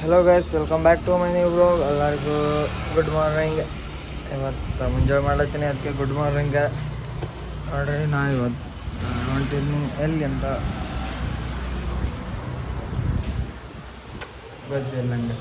Hello guys, welcome back to my new blog. ಎಲ್ಲರಿಗೂ good morning. ಇವತ್ತು ಮುಂಜಾನೆ ಮಾಡ್ಲತ್ತೀನಿ, ಅದಕ್ಕೆ ಗುಡ್ ಮಾರ್ನಿಂಗ್ ನೋಡ್ರಿ. ನಾ ಇವತ್ತು ಹೊಂಟಿದ್ದೀನಿ ಎಲ್ಲಿ ಅಂತ ಗೊತ್ತಿಲ್ಲ ನನಗೆ.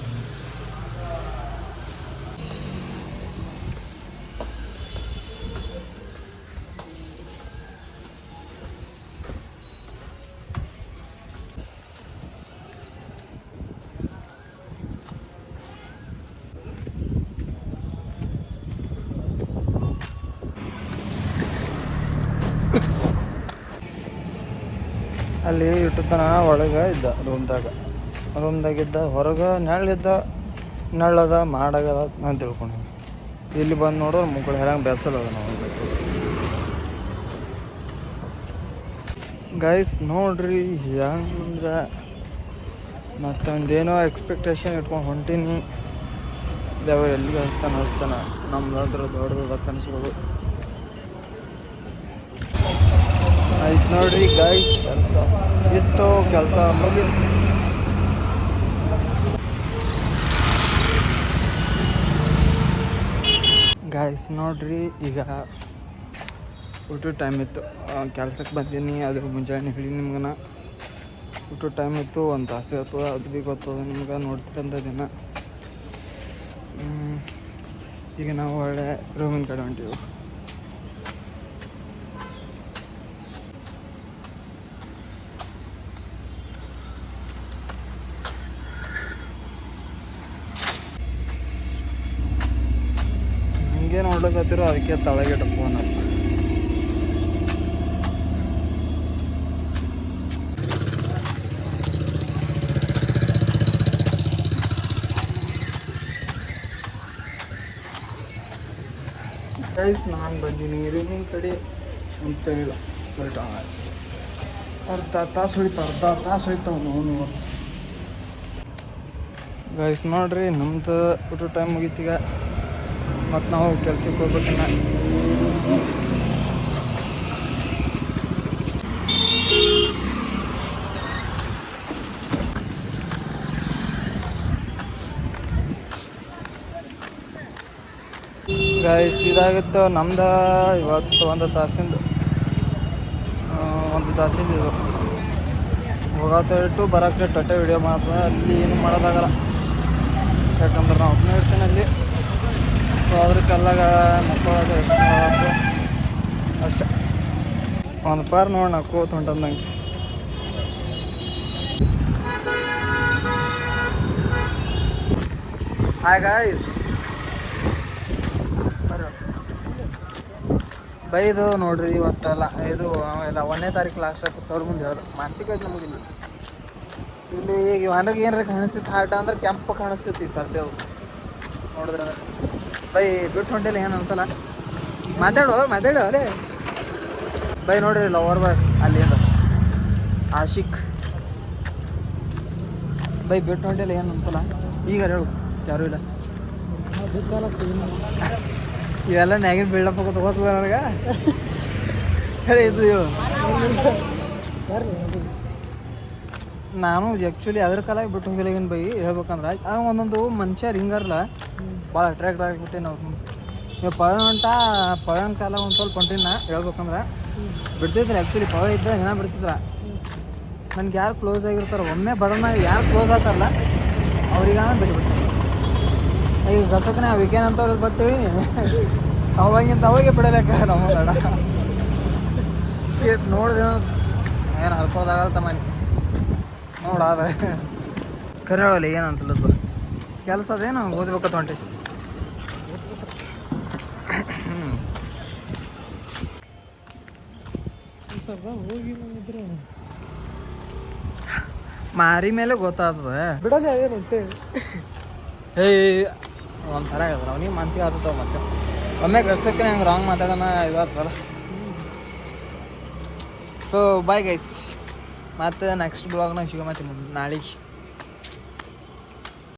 ಅಲ್ಲಿ ಇಟ್ಟತನ ಒಳಗೆ ಇದ್ದ ರೂಮ್ದಾಗಿದ್ದ, ಹೊರಗೆ ನೆಳ್ಳದ ಮಾಡಾಗದ ನಾನು ತಿಳ್ಕೊಂಡೀನಿ. ಇಲ್ಲಿ ಬಂದು ನೋಡೋರು ಮುಕ್ಕಳು ಹೆರಂಗೆ ಬೆರ್ಸಲ್ಲದ ನಾವು ಗೈಸ್. ನೋಡ್ರಿ ಹೆಂಗೆ ಮತ್ತೊಂದೇನೋ ಎಕ್ಸ್ಪೆಕ್ಟೇಷನ್ ಇಟ್ಕೊಂಡು ಹೊಂಟೀನಿ. ದೇವ್ರು ಎಲ್ಲಿಗೆ ಹಚ್ತಾನ ನಮ್ದಾದ್ರೂ ದೊಡ್ಡದ ಕನಸುಗಳು ಆಯ್ತು ನೋಡ್ರಿ ಗೈಸ್. ಕೆಲಸ ಇತ್ತು, ಕೆಲಸ ಮುಗಿತು. ಗೈಸ್ ನೋಡ್ರಿ, ಈಗ ಊಟದ ಟೈಮ್ ಇತ್ತು. ಕೆಲ್ಸಕ್ಕೆ ಬಂದೀನಿ, ಅದ್ರ ಮುಂಜಾನೆ ಹೇಳಿ ನಿಮ್ಗೆ ಊಟದ ಟೈಮ್ ಇತ್ತು. ಒಂದು ತಾಸು ಇತ್ತು, ಅದು ಭೀ ಗೊತ್ತದ ನಿಮ್ಗೆ, ನೋಡ್ತಿರಂತ ದಿನ. ಈಗ ನಾವು ಒಳ್ಳೆ ರೂಮಿನ ಕಡೆ ಹೊಂಟೀವಿ. ಹಿಂಗೆ ನೋಡ್ಲಿಕ್ಕತ್ತಿರೋ, ಅದಕ್ಕೆ ತಳಗಿಟ್ಟ ಫೋನ್ ಅಲ್ಲ. ಗೈಸ್ ನಾನು ಬಂದೀನಿ ರೂಮಿನ ಕಡೆ ಅಂತೇನಿಲ್ಲ. ಅರ್ಧ ತಾಸು ಹೋಯ್ತಾವ ನೋವು. ಗೈಸ್ ನೋಡ್ರಿ, ನಮ್ದು ಊಟ ಟೈಮ್ ಮುಗೀತೀಗ. ಮತ್ತು ನಾವು ಕೆಲ್ಸಕ್ಕೆ ಹೋಗ್ಬೇಕನ್ನ. ಗೈಸ್ ಇದಾಗಿತ್ತು ನಮ್ದು ಇವತ್ತು ಒಂದು ತಾಸಿಂದು ಇದು ಹೋಗತ್ತಿಟ್ಟು ಬರೋಕ್ಕೆ ಟೊಟ್ಟೆ ವಿಡಿಯೋ ಮಾಡ್ತದೆ. ಅಲ್ಲಿ ಏನು ಮಾಡೋದಾಗಲ್ಲ, ಯಾಕಂದ್ರೆ ನಾವು ಒಬ್ಬನೇ ಇರ್ತೀನಿ ಅಲ್ಲಿ. ಸೊ ಅದ್ರಕ್ಕೆಲ್ಲಾಗ ಮಕ್ಕಳದು ಎಷ್ಟು ಮಾಡೋದು ಅಷ್ಟೇ. ಒಂದು ಪಾರ್ ನೋಡಿ ನಾ ಕೂತ್ ಹೊಂಟಂದಂಗೆ. Hi guys. ಬೈದು ನೋಡ್ರಿ, ಇವತ್ತೆಲ್ಲ ಇದು ಎಲ್ಲ 1ನೇ ತಾರೀಕು ಲಾಸ್ಟ್ ಆಯ್ತು. ಸರ್ ಮುಂದೆ ಹೇಳ್ದು ಮಾನಸಿಕ ಆಯ್ತು ನಮಗಿಲ್ಲಿ. ಇಲ್ಲಿ ಈಗ ಹೊರಗೆ ಏನಾರ ಕಾಣಿಸ್ತಿತ್ತು ಹಾಟ ಅಂದ್ರೆ ಕೆಂಪು ಕಾಣಿಸ್ತೈತಿ ಸರ್ತಿ. ಅದು ನೋಡಿದ್ರೆ ಬೈ ಬಿಟ್ಟು ಹೊಂಟಿಲ್ಲ, ಏನು ಅನ್ಸಲ್ಲ. ಮಾತಾಡು ಅಲ್ಲೇ ಬೈ. ನೋಡ್ರಿ ಲವರ್ ಬಾಯ್ ಅಲ್ಲಿಂದ ಆಶಿಕ್ ಬೈ ಬಿಟ್ಟು ಹೊಂಟಿಲ್ಲ, ಏನು ಅನ್ಸಲ್ಲ. ಈಗ ಹೇಳು, ಯಾರೂ ಇಲ್ಲ. ಇವೆಲ್ಲ ಮ್ಯಾಗಿನ ಬಿಲ್ಡಪ್ ಹೋಗೋದು ಗೊತ್ತದ ನನಗೆ. ಖರೆ ಇದು ಹೇಳು. ನಾನು ಆ್ಯಕ್ಚುಲಿ ಅದ್ರ ಕಾಲಾಗಿ ಬಿಟ್ಟು ಹೋಗಿಲ್ಲ ಬೈ. ಹೇಳ್ಬೇಕಂದ್ರೆ ಒಂದೊಂದು ಮನುಷ್ಯರು ಹಿಂಗಾರಲ್ಲ ಭಾಳ ಅಟ್ರಾಕ್ಟ್ ಆಗಿಬಿಟ್ಟೆ ನಾವು. ನೀವು ಪವನ್ ಕಾಲ ಒಂದು ಸ್ವಲ್ಪ ಹೊಂಟಿನ ಹೇಳ್ಬೇಕಂದ್ರೆ ಬಿಡ್ತಿದ್ರು. ಆ್ಯಕ್ಚುಲಿ ಪವ ಇದ್ದ ಜನ ಬಿಡ್ತಿದ್ರ. ನನಗೆ ಯಾರು ಕ್ಲೋಸ್ ಆಗಿರ್ತಾರೋ, ಒಮ್ಮೆ ಬಡನ ಯಾರು ಕ್ಲೋಸ್ ಆಗ್ತಾರಲ್ಲ ಅವ್ರಿಗೆ ಬಿಟ್ಬಿಡ್ತಾರೆ. ಈಗ ಗಸಕನೇ ವೀಕೆಂಡ್ ಅಂತವ್ರಿಗೆ ಬರ್ತೀವಿ, ಅವಾಗಿಂತ ಅವಾಗೆ ಬಿಡಲೇಕ ನಮ್ಮ ದಡ ನೋಡಿದೆ. ಏನು ಹರ್ಕೊಳ್ದಾಗಲ್ಲ ತಮ್ಮನಿ ನೋಡಾದ್ರೆ ಕರೆ ಹೇಳಲ್ಲ. ಏನು ಅನ್ಸಲ್ಲದು ಕೆಲಸ ಅದೇನು ಓದ್ಬೇಕತ್ತ ಹೊಂಟಿ. ಮಾರಿ ಮೇಲೆ ಗೊತ್ತಾಗ್ತದೆ ಬಿಡಲ್ಲ ಏನಂತೆ. ಒಂಥರ ಹೇಳಿದ್ರು ಅವನಿಗೆ ಮನ್ಸಿಗೆ ಆಗ್ತವ. ಮತ್ತೆ ಒಮ್ಮೆ ಗಸಕ್ಕೆ ಹಂಗೆ ರಾಂಗ್ ಮಾತಾಡೋಣ ಇದಾಗ್ತಲ್ಲ. ಸೊ ಬಾಯ್ ಗೈಸ್, ಮತ್ತೆ ನೆಕ್ಸ್ಟ್ ಬ್ಲಾಗ್ನಾಗ ಸಿಗೋ ಮತ್ತೆ ನಾಳೆಗೆ.